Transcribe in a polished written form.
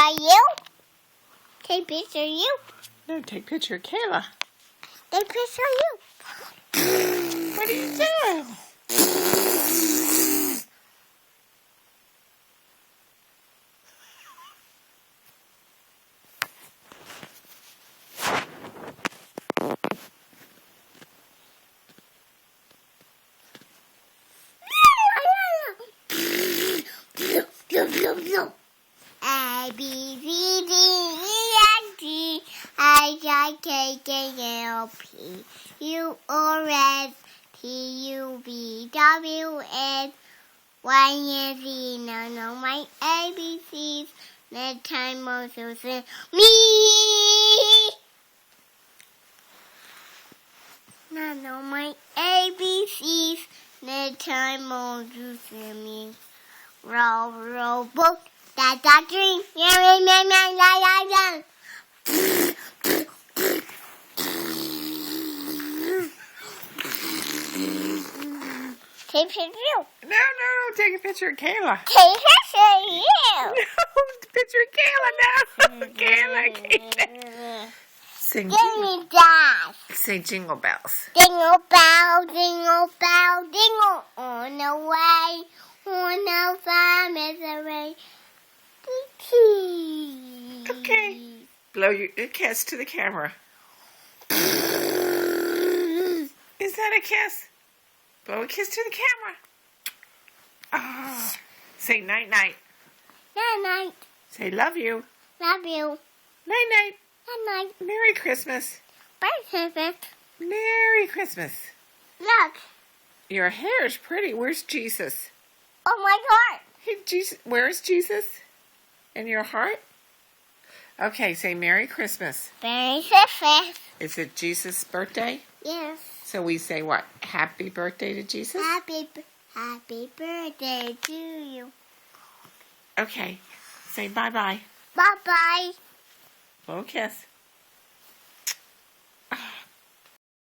of you. Take picture of you. No, take picture of Kayla. Take picture of you. What are you doing? A, B, C, D, E, F, G, H, I, K, K, L, P, U, R, S, T, U, V, W, X, Y, and Z. None of my ABCs. Next time also say me. None of my ABCs. Next time also say me. Roll, roll, book. That's a dream. Take picture of you. No, take a picture of Kayla. Take picture of you. No, picture of Kayla now. Kayla. Sing Give me that. Say jingle bells. Jingle bell, jingle bell, jingle on the way. On the farm is a way. Okay. Blow your kiss to the camera. Is that a kiss? Blow a kiss to the camera. Oh. Say night night. Night night. Say love you. Love you. Night night. Night night. Merry Christmas. Merry Christmas. Merry Christmas. Look. Your hair is pretty. Where's Jesus? Oh my God. Hey, Jesus. Where's Jesus? In your heart? Okay, say Merry Christmas. Merry Christmas. Is it Jesus' birthday? Yes. So we say what? Happy birthday to Jesus? Happy birthday to you. Okay. Say bye-bye. Bye-bye. Blow a kiss.